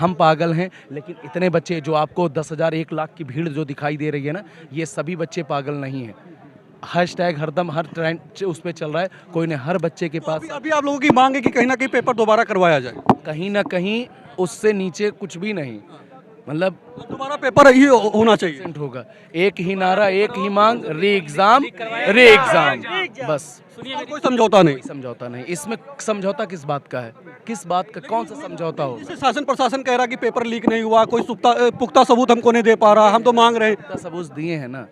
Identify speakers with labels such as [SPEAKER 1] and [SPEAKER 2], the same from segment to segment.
[SPEAKER 1] हम पागल हैं, लेकिन इतने बच्चे जो आपको 10,000 1 लाख की भीड़ जो दिखाई दे रही है ना, ये सभी बच्चे पागल नहीं हैं। हैशटैग हरदम हर ट्रेंड उस पे चल रहा है, कोई ने हर बच्चे के पास
[SPEAKER 2] अभी आप लोगों की मांग है कि कहीं ना कहीं पेपर दोबारा करवाया जाए,
[SPEAKER 1] कहीं ना कहीं उससे नीचे कुछ भी नहीं, मतलब
[SPEAKER 2] दोबारा पेपर ही होना चाहिए।
[SPEAKER 1] 100% होगा। एक ही नारा, एक ही मांग, री एग्जाम, री एग्जाम, बस।
[SPEAKER 2] और कोई समझौता नहीं।
[SPEAKER 1] कोई समझौता नहीं इसमें। समझौता किस बात का है? किस बात का? कौन सा समझौता हो?
[SPEAKER 2] जैसे शासन प्रशासन कह रहा कि पेपर लीक नहीं हुआ, कोई पुख्ता सबूत हमको नहीं दे पा रहा, हम तो मांग रहे हैं।
[SPEAKER 1] पुख्ता सबूत दिए हैं ना,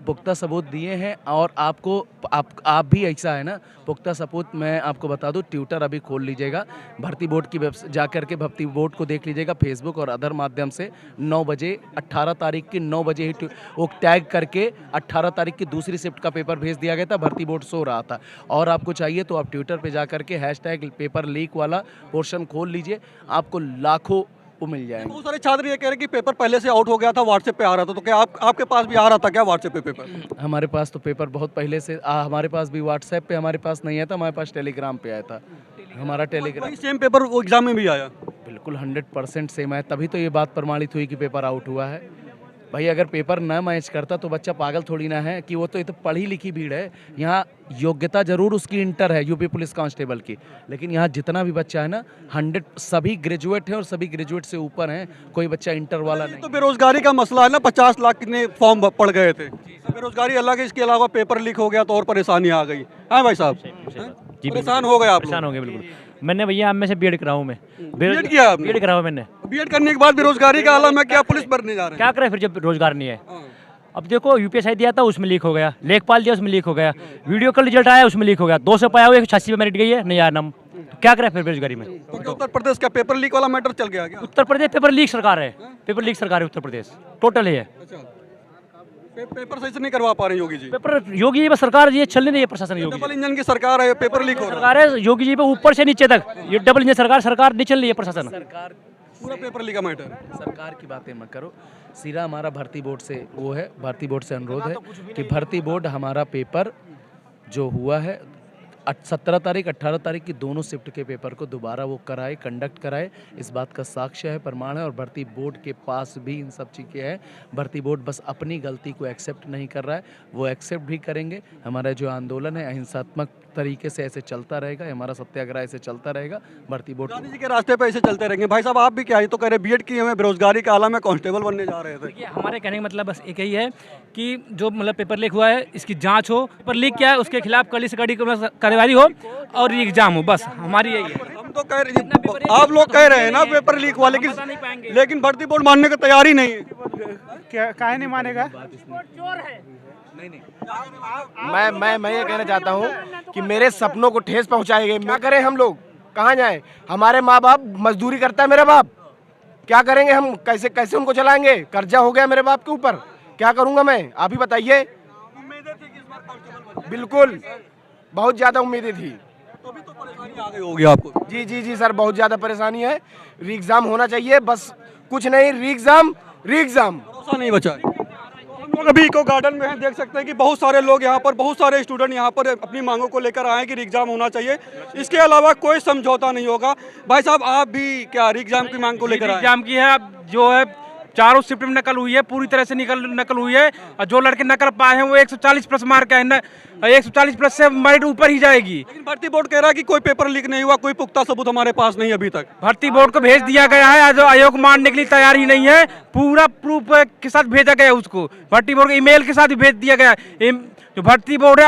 [SPEAKER 1] पुख्ता सबूत दिए हैं। और आपको आप भी ऐसा है ना, पुख्ता सबूत मैं आपको बता दूं, ट्विटर अभी खोल लीजिएगा, भर्ती बोर्ड की वेबसाइट जा करके भर्ती बोर्ड को देख लीजिएगा, फेसबुक और अदर माध्यम से 9 बजे 18 तारीख की 9 बजे ही वो टैग करके 18 तारीख की दूसरी शिफ्ट का पेपर भेज दिया गया था, भर्ती बोर्ड सो रहा था। और आपको चाहिए तो आप ट्विटर पे जा करके हैशटैग पेपर लीक वाला पोर्शन खोल लीजिए, आपको लाखों वो मिल जाएंगे।
[SPEAKER 2] बहुत सारे छात्र ये कह रहे हैं कि पेपर पहले से आउट हो गया था, व्हाट्सएप पे आ रहा था, तो क्या आपके पास भी आ रहा था क्या व्हाट्सएप पे पेपर?
[SPEAKER 1] हमारे पास तो पेपर बहुत पहले से हमारे पास भी व्हाट्सएप पे हमारे पास नहीं आया था, हमारे पास टेलीग्राम पे आया था। हमारा टेलीग्राम
[SPEAKER 2] वही सेम पेपर वो एग्जाम में भी आया।
[SPEAKER 1] बिल्कुल 100% सेम है, तभी तो ये बात प्रमाणित हुई कि पेपर आउट हुआ है। भाई अगर पेपर न मैच करता तो बच्चा पागल थोड़ी ना है कि वो तो ये तो पढ़ी लिखी भीड़ है। यहाँ योग्यता जरूर उसकी इंटर है यूपी पुलिस कांस्टेबल की, लेकिन यहाँ जितना भी बच्चा है ना 100 सभी ग्रेजुएट हैं और सभी ग्रेजुएट से ऊपर हैं, कोई बच्चा इंटर वाला नहीं।
[SPEAKER 2] तो बेरोजगारी का मसला है ना, 50 लाख कितने फॉर्म पड़ गए थे, बेरोजगारी अलग है, इसके अलावा पेपर लीक हो गया तो और परेशानी आ गई। हाँ भाई साहब, परेशान हो गए आप?
[SPEAKER 3] परेशान हो गए बिल्कुल। मैंने भैया अब में से बीएड कराऊँ मैं,
[SPEAKER 2] बीएड किया आपने?
[SPEAKER 3] बीएड कराऊँ मैंने।
[SPEAKER 2] बीएड करने के बाद बेरोजगारी का आलम है, क्या पुलिस भरने जा रहे हैं?
[SPEAKER 3] क्या करें फिर जब रोजगार नहीं है? अब देखो यूपीएससी दिया था उसमें लीक हो गया, लेखपाल दिया उसमें लीक हो गया, वीडियो का रिजल्ट आया उसमें लीक हो गया, 200 पाया हुआ 186 पे मेरिट गई है, नहीं आया नाम। तो क्या करें फिर बेरोजगारी में?
[SPEAKER 2] तो क्या उत्तर प्रदेश का पेपर लीक वाला मैटर चल गया क्या?
[SPEAKER 3] उत्तर प्रदेश पेपर लीक सरकार है, पेपर लीक सरकार है उत्तर प्रदेश, टोटल है।
[SPEAKER 2] पेपर सही से नहीं करवा पा रहे योगी जी।
[SPEAKER 3] पेपर योगी जी पे सरकार ये चल नहीं रही है, प्रशासन योगी
[SPEAKER 2] डबल इंजन की सरकार है, पेपर लीक हो रहा
[SPEAKER 3] सरकार है योगी जी पे ऊपर से नीचे तक, ये डबल इंजन सरकार नहीं चल रही है प्रशासन।
[SPEAKER 1] सरकार
[SPEAKER 2] है, पूरा पेपर लीक का मैटर।
[SPEAKER 1] सरकार की बातें मत करो, सीधा हमारा भर्ती बोर्ड से वो है, भर्ती बोर्ड से अनुरोध है कि भर्ती बोर्ड हमारा पेपर जो हुआ है 17 तारीख 18 तारीख की दोनों शिफ्ट के पेपर को दोबारा वो कराए, कंडक्ट कराए। इस बात का साक्ष्य है, प्रमाण है, और भर्ती बोर्ड के पास भी इन सब चीज़ें हैं। भर्ती बोर्ड बस अपनी गलती को एक्सेप्ट नहीं कर रहा है, वो एक्सेप्ट भी करेंगे। हमारा जो आंदोलन है अहिंसात्मक तरीके से ऐसे चलता रहेगा, हमारा सत्याग्रह ऐसे चलता रहेगा। भर्ती बोर्ड
[SPEAKER 2] गांधी जी के रास्ते पे ऐसे चलते रहेंगे। भाई साहब आप भी क्या ही तो कह रहे बीएड की हमें बेरोजगारी का आलम है, कांस्टेबल बनने जा रहे थे।
[SPEAKER 4] देखिए हमारे कहने का मतलब बस एक ही है कि जो मतलब पेपर लीक हुआ है इसकी जांच हो, पेपर लीक क्या है उसके खिलाफ कड़ी से कड़ी कार्रवाई हो और री एग्जाम हो, बस हमारी यही है।
[SPEAKER 2] हम तो कह रहे, आप लोग कह रहे हैं ना पेपर लीक हुआ, लेकिन भर्ती बोर्ड मानने को तैयार ही नहीं है।
[SPEAKER 5] क्या काहे नहीं मानेगा?
[SPEAKER 6] मैं ये कहना चाहता हूँ कि मेरे सपनों को ठेस पहुँचाएंगे। क्या करें हम लोग, कहाँ जाएं? हमारे माँ बाप मजदूरी करता है, मेरा बाप क्या करेंगे हम? कैसे उनको चलाएंगे? कर्जा हो गया मेरे बाप के ऊपर, क्या करूँगा मैं? आप ही बताइए। बिल्कुल, बहुत ज़्यादा उम्मीदें थी।
[SPEAKER 2] तो अभी तो परेशानी आ गई होगी आपको।
[SPEAKER 6] जी सर, बहुत ज़्यादा परेशानी है। री एग्ज़ाम होना चाहिए, बस कुछ नहीं, री एग्ज़ाम।
[SPEAKER 2] भरोसा नहीं बचा है। हम लोग अभी इको गार्डन में हैं, देख सकते हैं कि बहुत सारे लोग यहाँ पर, बहुत सारे स्टूडेंट यहाँ पर अपनी मांगों को लेकर आए हैं कि री एग्जाम होना चाहिए, इसके अलावा कोई समझौता नहीं होगा। भाई साहब आप भी क्या री एग्जाम की मांग को लेकर आए?
[SPEAKER 4] एग्जाम की है, अब जो है चारों शिफ्ट में नकल हुई है, पूरी तरह से नकल हुई है, और जो लड़के नकल पाए हैं वो 140 प्लस मार्क है ना, 140 प्लस से मेरिट ऊपर ही जाएगी।
[SPEAKER 2] लेकिन भर्ती बोर्ड कह रहा है कि कोई पेपर लीक नहीं हुआ, कोई पुख्ता सबूत हमारे पास नहीं अभी तक।
[SPEAKER 4] भर्ती बोर्ड को भेज दिया गया है, जो आयोग मानने के लिए तैयार ही नहीं है, पूरा प्रूफ के साथ भेजा गया है उसको, भर्ती बोर्ड को ईमेल के साथ भी भेज दिया गया है। जो भर्ती बोर्ड है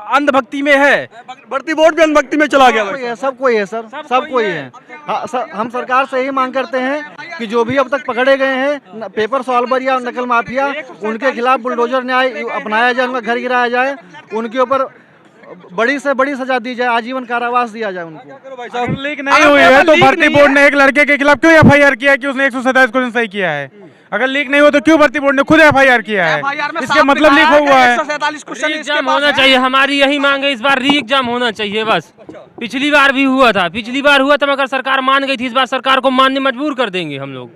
[SPEAKER 4] अंधभक्ति में है,
[SPEAKER 2] भर्ती बोर्ड भी अंधभक्ति में चला गया।
[SPEAKER 5] सब कोई है सर, सब कोई है। हम सरकार से यही मांग करते हैं कि जो भी अब तक पकड़े गए हैं पेपर सॉल्वर या नकल माफिया, उनके खिलाफ बुलडोजर न्याय अपनाया जाए, उनका घर गिराया जाए, उनके ऊपर बड़ी से बड़ी सजा दी जाए, आजीवन कारावास दिया जाए उनको।
[SPEAKER 4] लीक नहीं हुई है तो भर्ती बोर्ड ने एक लड़के के खिलाफ क्यों एफआईआर किया कि उसने 127 क्वेश्चन सही किया है? अगर लीक नहीं हो तो क्यों भर्ती बोर्ड ने खुद एफआईआर किया है? इसके मतलब लीक हुआ है।
[SPEAKER 7] री एग्जाम होना चाहिए, हमारी यही मांग है, इस बार री एग्जाम होना चाहिए बस। पिछली बार भी हुआ था, मगर सरकार मान गई थी, इस बार सरकार को मानने मजबूर कर देंगे हम लोग,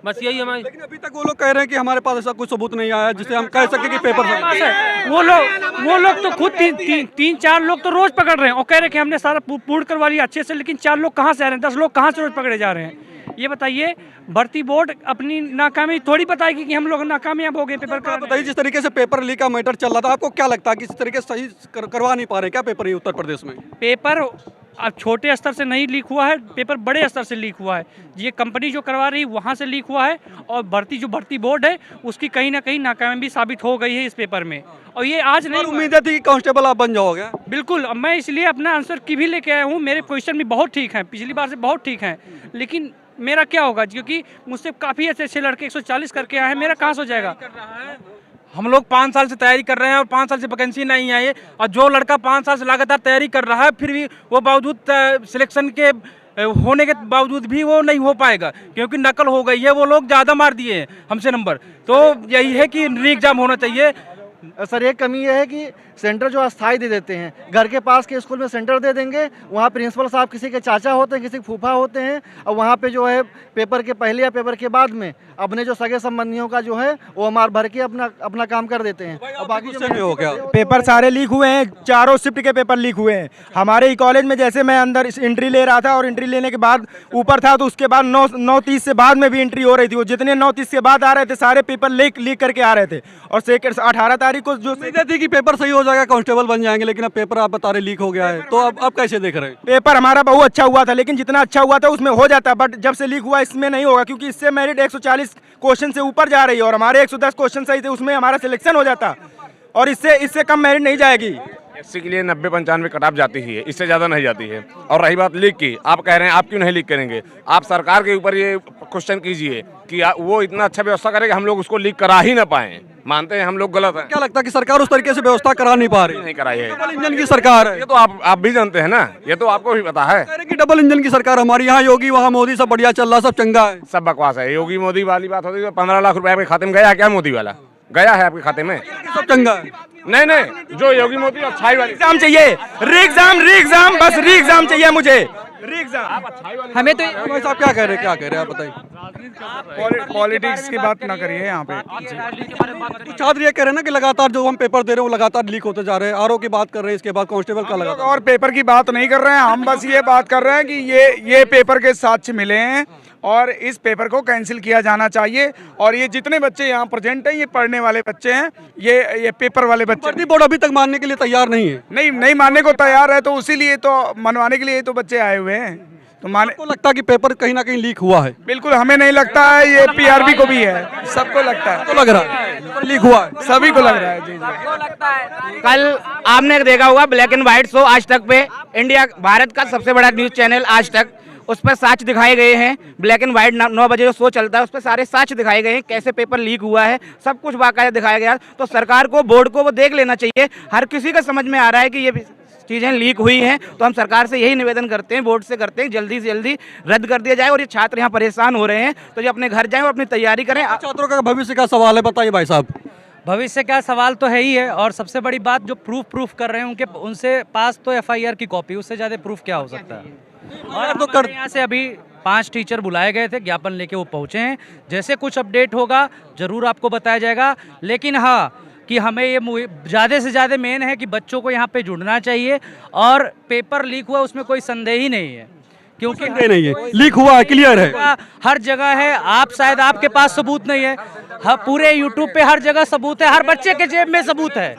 [SPEAKER 7] बस यही हमारी।
[SPEAKER 2] लेकिन अभी तक वो लोग कह रहे हैं कि हमारे पास ऐसा कोई सबूत नहीं आया जिससे हम कह सके कि पेपर
[SPEAKER 4] वो लोग तो खुद 3-4 लोग तो रोज पकड़ रहे हैं और कह रहे हैं कि हमने सारा पूर्ण करवा लिया अच्छे से, लेकिन 4 लोग कहाँ से आ रहे हैं, 10 लोग कहाँ से रोज पकड़े जा रहे हैं?
[SPEAKER 8] ये बताइए भर्ती बोर्ड अपनी नाकामी थोड़ी बताएगी कि हम लोग नाकामयाब हो गए पेपर
[SPEAKER 2] आप
[SPEAKER 8] कराने
[SPEAKER 2] बताइए, जिस तरीके से पेपर लीक का मैटर चल रहा था, आपको क्या लगता है कि इस तरीके से सही करवा नहीं पा रहे क्या पेपर ये उत्तर प्रदेश में?
[SPEAKER 8] पेपर अब छोटे स्तर से नहीं लीक हुआ है, पेपर बड़े स्तर से लीक हुआ है। ये कंपनी जो करवा रही वहाँ से लीक हुआ है और भर्ती बोर्ड है उसकी कहीं ना कहीं नाकामयाबी साबित हो गई है इस पेपर में। और ये आज नहीं,
[SPEAKER 2] उम्मीद थी कि कांस्टेबल आप बन जाओगे।
[SPEAKER 8] बिल्कुल, अब मैं इसलिए अपना आंसर की भी लेके आया हूँ। मेरे क्वेश्चन भी बहुत ठीक हैं, पिछली बार से बहुत ठीक हैं, लेकिन मेरा क्या होगा क्योंकि मुझसे काफ़ी अच्छे लड़के 140 करके आए हैं, मेरा कहाँ से हो जाएगा?
[SPEAKER 4] हम लोग 5 साल से तैयारी कर रहे हैं और 5 साल से वैकेंसी नहीं आई है, और जो लड़का 5 साल से लगातार तैयारी कर रहा है फिर भी वो बावजूद सिलेक्शन के होने के बावजूद भी वो नहीं हो पाएगा क्योंकि नकल हो गई है। वो लोग ज़्यादा मार दिए हैं हमसे नंबर। तो यही है कि री एग्जाम होना चाहिए।
[SPEAKER 5] सर एक कमी यह है कि सेंटर जो अस्थाई दे देते हैं, घर के पास के स्कूल में सेंटर दे देंगे, वहाँ प्रिंसिपल साहब किसी के चाचा होते हैं, किसी के फूफा होते हैं, और वहाँ पे जो है पेपर के पहले या पेपर के बाद में अपने जो सगे संबंधियों का जो है वो मार भर के अपना काम कर देते हैं। और बाकी जो
[SPEAKER 2] हो गया
[SPEAKER 9] पेपर सारे लीक हुए हैं, चारों शिफ्ट के पेपर लीक हुए हैं। हमारे ही कॉलेज में जैसे मैं अंदर एंट्री ले रहा था और एंट्री लेने के बाद ऊपर था तो उसके बाद 9:30 से बाद में भी एंट्री हो रही थी। वो जितने 9:30 के बाद आ रहे थे सारे पेपर लीक करके आ रहे थे। और 18 तारीख को जो
[SPEAKER 2] उम्मीद थी कि पेपर सही हो जाएगा, कांस्टेबल बन जाएंगे, लेकिन अब पेपर आप बता रहे लीक हो गया है, तो अब कैसे देख रहे हैं?
[SPEAKER 9] पेपर हमारा बहुत अच्छा हुआ था, लेकिन जितना अच्छा हुआ था उसमें हो जाता, बट जब से लीक हुआ इसमें नहीं होगा क्योंकि इससे मेरिट 140 क्वेश्चन से ऊपर जा रही है और हमारे 110 क्वेश्चन सही थे, उसमें हमारा सिलेक्शन हो जाता और इससे कम मेरिट नहीं जाएगी।
[SPEAKER 6] एससी के लिए 90-95 कट जाती ही है, इससे ज़्यादा नहीं जाती है। और रही बात लीक की, आप कह रहे हैं आप क्यों नहीं लीक करेंगे? आप सरकार के ऊपर ये क्वेश्चन कीजिए कि वो इतना अच्छा व्यवस्था करे कि हम लोग उसको लीक करा ही ना पाए। मानते हैं हम लोग गलत है।
[SPEAKER 2] क्या लगता है कि सरकार उस तरीके से व्यवस्था करा नहीं पा रही?
[SPEAKER 6] नहीं कराई है,
[SPEAKER 2] डबल इंजन की सरकार है।
[SPEAKER 6] ये तो आप भी जानते हैं ना, ये तो आपको भी पता है।
[SPEAKER 2] कह रहे कि डबल इंजन की सरकार हमारी, यहाँ योगी वहाँ मोदी, सब बढ़िया चल रहा, सब चंगा है।
[SPEAKER 6] सब बकवास है। योगी मोदी वाली बात होती है, 15 लाख रुपए आपके खाते में गया क्या? मोदी वाला गया है आपके खाते में?
[SPEAKER 2] सब चंगा है।
[SPEAKER 6] नहीं, जो योगी मोदी अच्छाई वाली
[SPEAKER 9] एग्जाम चाहिए, री एग्जाम, बस री एग्जाम चाहिए मुझे, री एग्जाम।
[SPEAKER 8] हमें तो
[SPEAKER 2] भाई साहब क्या कह रहे हैं आप बताइए।
[SPEAKER 9] पॉलिटिक्स की बात ना करिए यहाँ पे।
[SPEAKER 2] तो छात्र ये कह रहे हैं ना कि लगातार जो हम पेपर दे रहे हैं वो लगातार लीक होते जा रहे हैं। आरओ की बात कर रहे हैं, इसके बाद कांस्टेबल का लगातार।
[SPEAKER 9] और पेपर की बात नहीं कर रहे हैं हम, बस ये बात कर रहे हैं कि ये पेपर के साक्ष्य मिले हैं और इस पेपर को कैंसिल किया जाना चाहिए। और ये जितने बच्चे यहाँ प्रेजेंट हैं ये पढ़ने वाले बच्चे हैं, ये पेपर वाले बच्चे।
[SPEAKER 2] भर्ती बोर्ड अभी तक मानने के लिए तैयार नहीं है।
[SPEAKER 9] नहीं मानने को तैयार है, तो इसीलिए तो मनवाने के लिए तो बच्चे आए हुए हैं। तो माने
[SPEAKER 2] आपको लगता है कि पेपर कहीं ना कहीं लीक हुआ है?
[SPEAKER 9] बिल्कुल हमें नहीं लगता है, ये पीआरबी को भी है, सबको लगता है।
[SPEAKER 2] तो लग रहा है लीक हुआ है,
[SPEAKER 9] सभी को लग रहा है। जी।
[SPEAKER 10] कल आपने देखा होगा ब्लैक एंड व्हाइट शो आज तक पे, इंडिया भारत का सबसे बड़ा न्यूज चैनल आज तक, उस पर साक्ष्य दिखाए गए हैं। ब्लैक एंड व्हाइट 9 बजे जो शो चलता है उस पर सारे साक्ष्य दिखाए गए हैं, कैसे पेपर लीक हुआ है, सब कुछ बाकायदा दिखाया गया। तो सरकार को, बोर्ड को वो देख लेना चाहिए। हर किसी का समझ में आ रहा है कि ये चीज़ें लीक हुई हैं, तो हम सरकार से यही निवेदन करते हैं, बोर्ड से करते हैं, जल्दी से जल्दी रद्द कर दिया जाए। और ये छात्र यहाँ परेशान हो रहे हैं तो ये अपने घर जाएं और अपनी तैयारी करें।
[SPEAKER 2] छात्रों का भविष्य का सवाल है, बताइए भाई साहब।
[SPEAKER 8] भविष्य का सवाल तो है ही है, और सबसे बड़ी बात जो प्रूफ कर रहे हैं उनसे पास तो FIR की कॉपी, उससे ज़्यादा प्रूफ क्या हो सकता है। और तो कर यहाँ से अभी 5 टीचर बुलाए गए थे, ज्ञापन लेके वो पहुँचे हैं। जैसे कुछ अपडेट होगा ज़रूर आपको बताया जाएगा। लेकिन हाँ कि हमें ये ज़्यादा से ज़्यादा मेन है कि बच्चों को यहाँ पे जुड़ना चाहिए। और पेपर लीक हुआ उसमें कोई संदेह ही नहीं है, क्योंकि
[SPEAKER 2] नहीं है, लीक हुआ है, क्लियर है,
[SPEAKER 8] हर जगह है। आप शायद आपके पास सबूत नहीं है, पूरे यूट्यूब पे हर जगह सबूत है, हर बच्चे के जेब में सबूत है,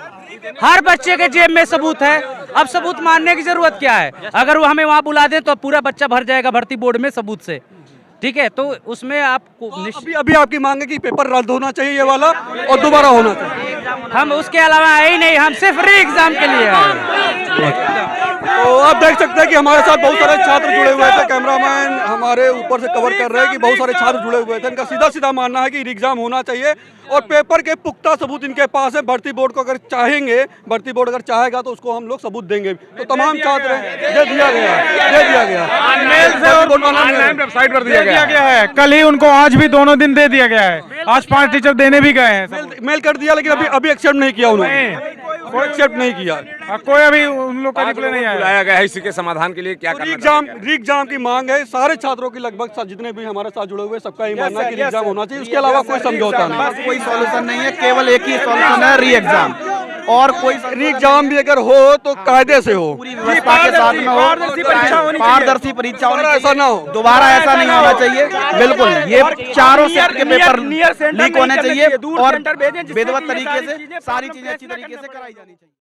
[SPEAKER 8] हर बच्चे के जेब में सबूत है। अब सबूत मानने की जरूरत क्या है? अगर वो हमें वहाँ बुला दे तो पूरा बच्चा भर जाएगा भर्ती बोर्ड में सबूत से, ठीक है। तो उसमें आपको
[SPEAKER 2] अभी आपकी मांग है कि पेपर रद्द होना चाहिए ये वाला और दोबारा होना चाहिए।
[SPEAKER 8] हम उसके अलावा है ही नहीं, हम सिर्फ री एग्जाम के लिए आए।
[SPEAKER 2] तो आप देख सकते हैं कि हमारे साथ बहुत सारे छात्र जुड़े हुए थे। कैमरामैन हमारे ऊपर से कवर कर रहे हैं कि बहुत सारे छात्र जुड़े हुए थे। इनका सीधा मानना है कि री एग्जाम होना चाहिए और पेपर के पुख्ता सबूत इनके पास है। भर्ती बोर्ड को अगर चाहेंगे, भर्ती बोर्ड अगर चाहेगा तो उसको हम लोग सबूत देंगे। तो तमाम छात्र दे दिया गया
[SPEAKER 6] वेबसाइट पर दिया
[SPEAKER 9] गया है। कल ही उनको, आज भी दोनों दिन दे दिया गया है। आज 5 टीचर देने भी गए हैं,
[SPEAKER 2] मेल कर दिया, लेकिन अभी एक्सेप्ट नहीं किया उन्होंने, एक्सेप्ट नहीं किया।
[SPEAKER 9] कोई अभी उन लोग का रिप्लाई नहीं आया।
[SPEAKER 6] बुलाया गया है इसी के समाधान के लिए। क्या
[SPEAKER 2] री एग्जाम की मांग है सारे छात्रों की, लगभग जितने भी हमारे साथ जुड़े हुए सबका ही मानना है कि री एग्जाम होना चाहिए। उसके अलावा कोई समझौता नहीं,
[SPEAKER 5] कोई सॉल्यूशन नहीं है, केवल एक ही सॉल्यूशन है, री एग्जाम। और कोई
[SPEAKER 2] एग्जाम भी अगर हो तो कायदे से हो,
[SPEAKER 5] पूरी व्यवस्था के साथ में हो,
[SPEAKER 9] पारदर्शी परीक्षा होनी चाहिए।
[SPEAKER 5] पारदर्शी परीक्षा होनी
[SPEAKER 2] दोबारा ऐसा ना हो।
[SPEAKER 5] दोबारा ऐसा नहीं होना चाहिए। बिल्कुल, ये चारों शिफ्ट के पेपर
[SPEAKER 9] नियर सेंटर
[SPEAKER 5] लीक होने
[SPEAKER 9] नहीं करने
[SPEAKER 5] चाहिए
[SPEAKER 9] चाहिए, दूर
[SPEAKER 5] और
[SPEAKER 9] सेंटर भेजें, जिससे
[SPEAKER 5] विधिवत
[SPEAKER 9] कि ये
[SPEAKER 5] तरीके
[SPEAKER 9] सारी
[SPEAKER 5] से
[SPEAKER 9] चीजें
[SPEAKER 5] सारी
[SPEAKER 9] फैसला
[SPEAKER 5] चीजें अच्छी
[SPEAKER 9] करने
[SPEAKER 5] तरीके से
[SPEAKER 9] पड़े।
[SPEAKER 5] कराई जानी चाहिए।